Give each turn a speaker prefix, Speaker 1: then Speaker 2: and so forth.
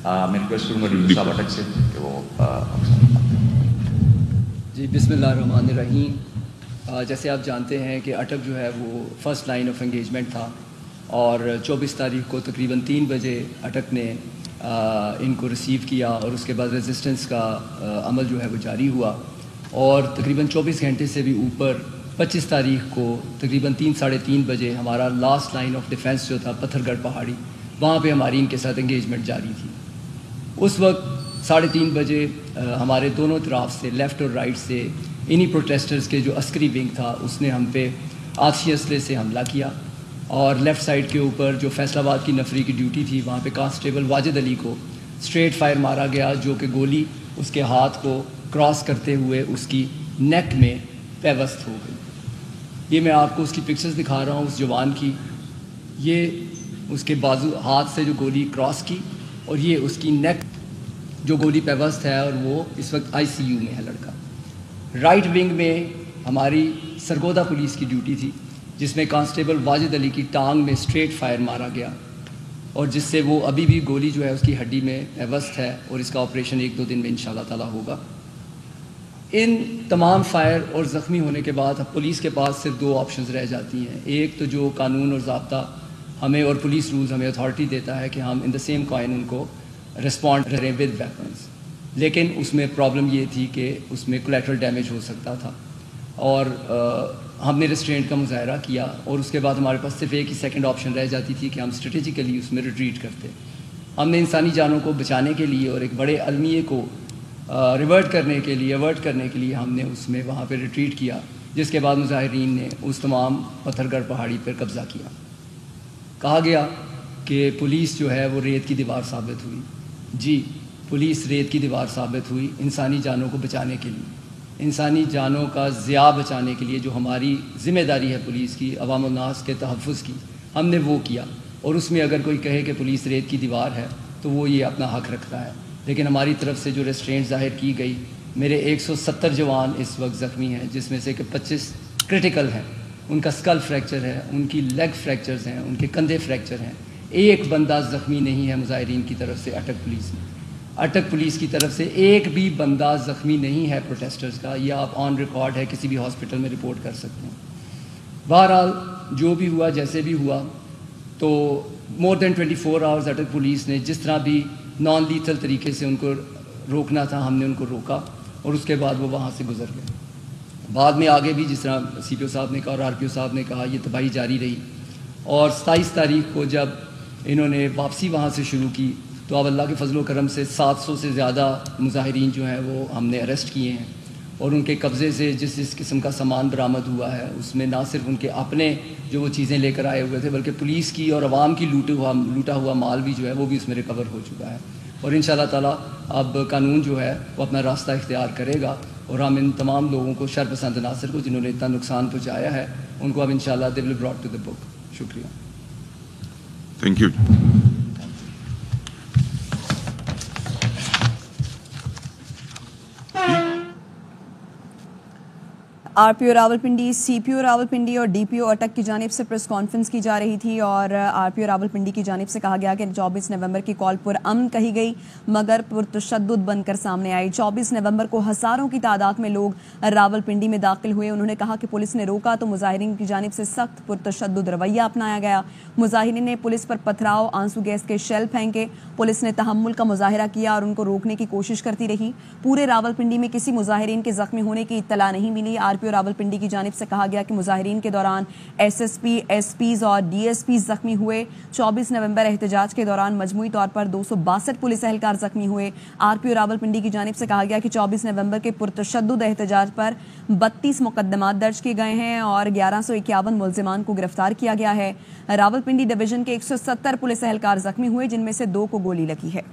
Speaker 1: मैं रिक्वेस्ट करूँगा डीपी साहब अटक से कि वो आपके सामने बात करें।
Speaker 2: जी बिस्मिल्लाहिर्रहमानिर्रहीम। जैसे आप जानते हैं कि अटक जो है वो फ़र्स्ट लाइन ऑफ एंगेजमेंट था और 24 तारीख को तकरीबन 3 बजे अटक ने इनको रिसीव किया और उसके बाद रेजिस्टेंस का अमल जो है वो जारी हुआ और तकरीबन 24 घंटे से भी ऊपर 25 तारीख को तकरीबन 3-3:30 बजे हमारा लास्ट लाइन ऑफ डिफेंस जो था पत्थरगढ़ पहाड़ी, वहाँ पे हमारी इनके साथ एंगेजमेंट जारी थी। उस वक्त 3:30 बजे हमारे दोनों तरफ से लेफ़्ट और राइट से इन्हीं प्रोटेस्टर्स के जो अस्करी विंग था उसने हम पे आतिशी असले से हमला किया और लेफ़्ट साइड के ऊपर जो फैसलाबाद की नफरी की ड्यूटी थी वहाँ पे कांस्टेबल वाजिद अली को स्ट्रेट फायर मारा गया, जो कि गोली उसके हाथ को क्रॉस करते हुए उसकी नेक में पेवस्त हो गई। ये मैं आपको उसकी पिक्चर्स दिखा रहा हूँ उस जवान की। ये उसके बाजू हाथ से जो गोली क्रॉस की और ये उसकी नेक जो गोली पेवस्त है और वो इस वक्त ICU में है लड़का। राइट विंग में हमारी सरगोदा पुलिस की ड्यूटी थी जिसमें कांस्टेबल वाजिद अली की टांग में स्ट्रेट फायर मारा गया और जिससे वो अभी भी गोली जो है उसकी हड्डी में पेवस्त है और इसका ऑपरेशन 1-2 दिन में इंशाल्लाह ताला होगा। इन तमाम फायर और ज़ख्मी होने के बाद पुलिस के पास सिर्फ 2 ऑप्शंस रह जाती हैं। एक तो जो कानून और ज़ाब्ता हमें और पुलिस रूल्स हमें अथॉरिटी देता है कि हम इन द सेम कॉइन उनको रिस्पॉन्ड करें विद वेपन्स, लेकिन उसमें प्रॉब्लम ये थी कि उसमें कोलैटरल डैमेज हो सकता था और हमने रिस्ट्रेंट का मुजाहरा किया और उसके बाद हमारे पास सिर्फ एक ही सेकंड ऑप्शन रह जाती थी कि हम स्ट्रेटेजिकली उसमें रिट्रीट करते। हमने इंसानी जानों को बचाने के लिए और एक बड़े अलमिए को अवर्ट करने के लिए हमने उसमें वहाँ पे रिट्रीट किया, जिसके बाद मुजाहिरीन ने उस तमाम पत्थरगढ़ पहाड़ी पर कब्ज़ा किया। कहा गया कि पुलिस जो है वो रेत की दीवार साबित हुई। जी, पुलिस रेत की दीवार साबित हुई इंसानी जानों को बचाने के लिए, इंसानी जानों का ज़िया बचाने के लिए जो हमारी ज़िम्मेदारी है पुलिस की, अवाम उन्नास के तहफ़्फ़ुज़ की, हमने वो किया। और उसमें अगर कोई कहे कि पुलिस रेत की दीवार है तो वो ये अपना हक़ रखता है, लेकिन हमारी तरफ से जो रेस्ट्रेंट ज़ाहिर की गई, मेरे 170 जवान इस वक्त ज़ख्मी हैं जिसमें से कि 25 क्रिटिकल हैं, उनका स्कल फ्रैक्चर है, उनकी लेग फ्रैक्चर्स हैं, उनके कंधे फ्रैक्चर हैं। एक बंदा ज़ख्मी नहीं है मुजाहिरीन की तरफ से अटक पुलिस की तरफ से एक भी बंदा ज़ख्मी नहीं है प्रोटेस्टर्स का। ये आप ऑन रिकॉर्ड है, किसी भी हॉस्पिटल में रिपोर्ट कर सकते हैं। बहरहाल जो भी हुआ जैसे भी हुआ, तो मोर दैन 24 आवर्स अटक पुलिस ने जिस तरह भी नॉन लीथल तरीके से उनको रोकना था हमने उनको रोका और उसके बाद वो वहाँ से गुजर गए। बाद में आगे भी जिस तरह CPO साहब ने कहा और RPO साहब ने कहा, ये तबाही जारी रही और 27 तारीख को जब इन्होंने वापसी वहाँ से शुरू की तो अब अल्लाह के फजल व करम से 700 से ज़्यादा मुजाहिरीन जो हैं वो हमने अरेस्ट किए हैं और उनके कब्ज़े से जिस किस्म का सामान बरामद हुआ है उसमें ना सिर्फ उनके अपने जो वो चीज़ें लेकर आए हुए थे बल्कि पुलिस की और आवाम की लूटा हुआ माल भी जो है वो भी उसमें रिकवर हो चुका है। और इंशाल्लाह ताला अब कानून जो है वो अपना रास्ता इख्तियार करेगा और हम इन तमाम लोगों को, शरपसंद नासिर को जिन्होंने इतना नुकसान पहुँचाया है, उनको अब इंशाल्लाह they will brought to the book. शुक्रिया।
Speaker 3: Thank you.
Speaker 4: RPO Rawalpindi, CPO Rawalpindi और DPO अटक की जानिब से प्रेस कॉन्फ्रेंस की जा रही थी और RPO रावलपिंडी की जानिब से कहा गया कि 24 नवंबर की कॉल पुरअमन कही गई मगर पुरतशद्दुद बनकर सामने आई। 24 नवंबर को हज़ारों की तादाद में लोग रावलपिंडी में दाखिल हुए। उन्होंने कहा कि पुलिस ने रोका तो मुजाहिरीन की जानिब से सख्त पुरतशद्दुद रवैया अपनाया गया। मुजाहिरीन ने पुलिस पर पथराव, आंसू गैस के शेल फेंके। पुलिस ने तहम्मुल का मुजाहिरा किया और उनको रोकने की कोशिश करती रही। पूरे रावलपिंडी में किसी मुजाहिरीन के जख्मी होने की इत्तला नहीं मिली। RPO रावलपिंडी की जानिब से कहा गया कि मुजाहिरीन के दौरान SSP, SPs और DSPs जख्मी हुए। 24 नवंबर एहतजाज के दौरान मजमूई तौर पर 262 पुलिस एहलकार जख्मी हुए। RPO रावलपिंडी की जानिब से कहा गया कि 24 नवंबर के पुरतशद्दुद एहतजाज पर 32 मुकदमात दर्ज किए गए हैं और 1151 मुल्जिमान को गिरफ्तार किया गया है। रावलपिंडी डिवीजन के 170 पुलिस एहलकार जख्मी हुए जिनमें से 2 को गोली लगी है।